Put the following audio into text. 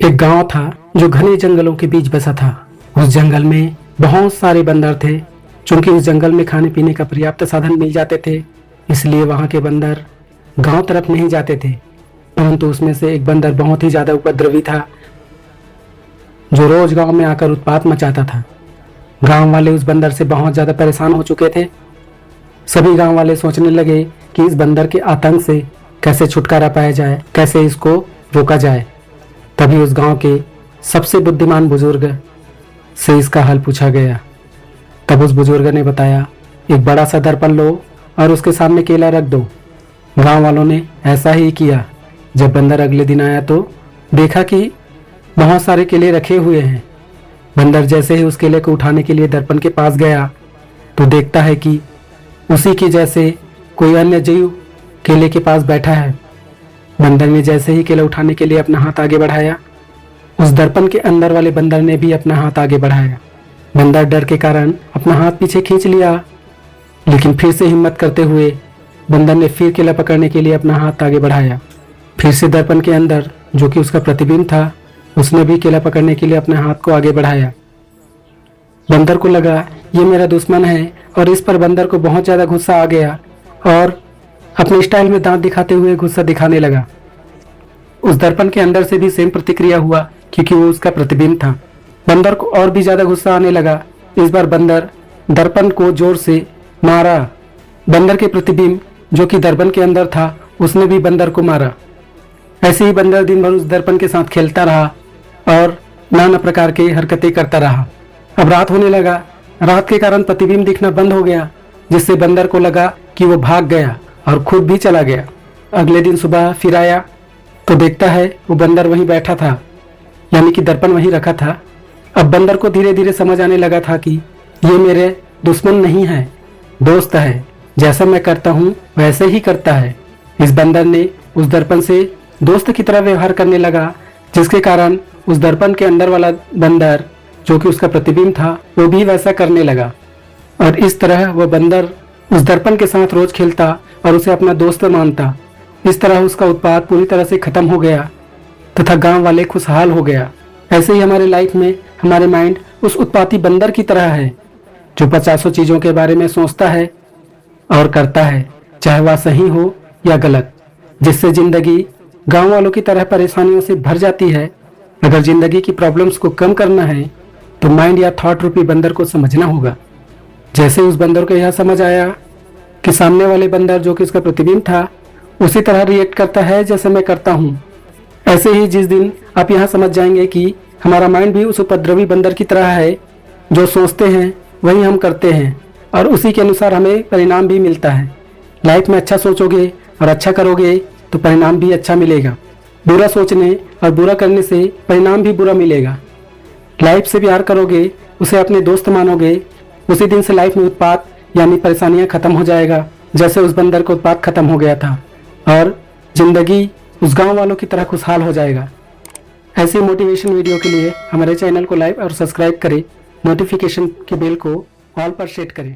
एक गांव था जो घने जंगलों के बीच बसा था। उस जंगल में बहुत सारे बंदर थे। चूंकि उस जंगल में खाने पीने का पर्याप्त साधन मिल जाते थे, इसलिए वहां के बंदर गांव तरफ नहीं जाते थे। परंतु उसमें से एक बंदर बहुत ही ज्यादा उपद्रवी था, जो रोज गांव में आकर उत्पात मचाता था। गांव वाले उस बंदर से बहुत ज्यादा परेशान हो चुके थे। सभी गांव वाले सोचने लगे कि इस बंदर के आतंक से कैसे छुटकारा पाया जाए, कैसे इसको रोका जाए। तभी उस गांव के सबसे बुद्धिमान बुजुर्ग से इसका हल पूछा गया। तब उस बुजुर्ग ने बताया, एक बड़ा सा दर्पण लो और उसके सामने केला रख दो। गांव वालों ने ऐसा ही किया। जब बंदर अगले दिन आया तो देखा कि बहुत सारे केले रखे हुए हैं। बंदर जैसे ही उस केले को उठाने के लिए दर्पण के पास गया तो देखता है कि उसी के जैसे कोई अन्य जीव केले के पास बैठा है। बंदर ने जैसे ही केला उठाने के लिए अपना हाथ आगे बढ़ाया, उस दर्पण के अंदर वाले बंदर ने भी अपना हाथ आगे बढ़ाया। बंदर डर के कारण अपना हाथ पीछे खींच लिया, लेकिन फिर से हिम्मत करते हुए बंदर ने फिर केला पकड़ने के लिए अपना हाथ आगे बढ़ाया। फिर से दर्पण के अंदर, जो कि उसका प्रतिबिंब था, उसने भी केला पकड़ने के लिए अपने हाथ को आगे बढ़ाया। बंदर को लगा ये मेरा दुश्मन है, और इस पर बंदर को बहुत ज्यादा गुस्सा आ गया और अपने स्टाइल में दांत दिखाते हुए गुस्सा दिखाने लगा। उस दर्पण के अंदर से भी सेम प्रतिक्रिया हुआ, क्योंकि वो उसका प्रतिबिंब था। बंदर को और भी ज्यादा गुस्सा आने लगा। इस बार बंदर दर्पण को जोर से मारा। बंदर के प्रतिबिंब, जो कि दर्पण के अंदर था, उसने भी बंदर को मारा। ऐसे ही बंदर दिन भर उस दर्पण के साथ खेलता रहा और नाना प्रकार की हरकतें करता रहा। अब रात होने लगा। रात के कारण प्रतिबिंब दिखना बंद हो गया, जिससे बंदर को लगा कि वो भाग गया और खुद भी चला गया। अगले दिन सुबह फिर आया तो देखता है वो बंदर वहीं बैठा था, यानी कि दर्पण वहीं रखा था। अब बंदर को धीरे धीरे समझ आने लगा था कि ये मेरे दुश्मन नहीं है, दोस्त है। जैसा मैं करता हूँ वैसे ही करता है। इस बंदर ने उस दर्पण से दोस्त की तरह व्यवहार करने लगा, जिसके कारण उस दर्पण के अंदर वाला बंदर, जो कि उसका प्रतिबिंब था, वो भी वैसा करने लगा। और इस तरह वह बंदर उस दर्पण के साथ रोज खेलता और उसे अपना दोस्त मानता। इस तरह उसका उत्पात पूरी तरह से खत्म हो गया तथा गांव वाले खुशहाल हो गया। ऐसे ही हमारे लाइफ में हमारे माइंड उस उत्पाती बंदर की तरह है, जो 50 चीजों के बारे में सोचता है और करता है, चाहे वह सही हो या गलत, जिससे जिंदगी गांव वालों की तरह परेशानियों से भर जाती है। अगर जिंदगी की प्रॉब्लम्स को कम करना है तो माइंड या थॉट रूपी बंदर को समझना होगा। जैसे उस बंदर को यह समझ आया कि सामने वाले बंदर, जो कि उसका प्रतिबिंब था, उसी तरह रिएक्ट करता है जैसे मैं करता हूँ, ऐसे ही जिस दिन आप यहाँ समझ जाएंगे कि हमारा माइंड भी उस उपद्रवी बंदर की तरह है, जो सोचते हैं वही हम करते हैं और उसी के अनुसार हमें परिणाम भी मिलता है। लाइफ में अच्छा सोचोगे और अच्छा करोगे तो परिणाम भी अच्छा मिलेगा। बुरा सोचने और बुरा करने से परिणाम भी बुरा मिलेगा। लाइफ से प्यार करोगे, उसे अपने दोस्त मानोगे, उसी दिन से लाइफ में उत्पात यानी परेशानियां खत्म हो जाएगा, जैसे उस बंदर का उत्पात खत्म हो गया था, और जिंदगी उस गांव वालों की तरह खुशहाल हो जाएगा। ऐसी मोटिवेशन वीडियो के लिए हमारे चैनल को लाइक और सब्सक्राइब करें। नोटिफिकेशन के बेल को ऑल पर सेट करें।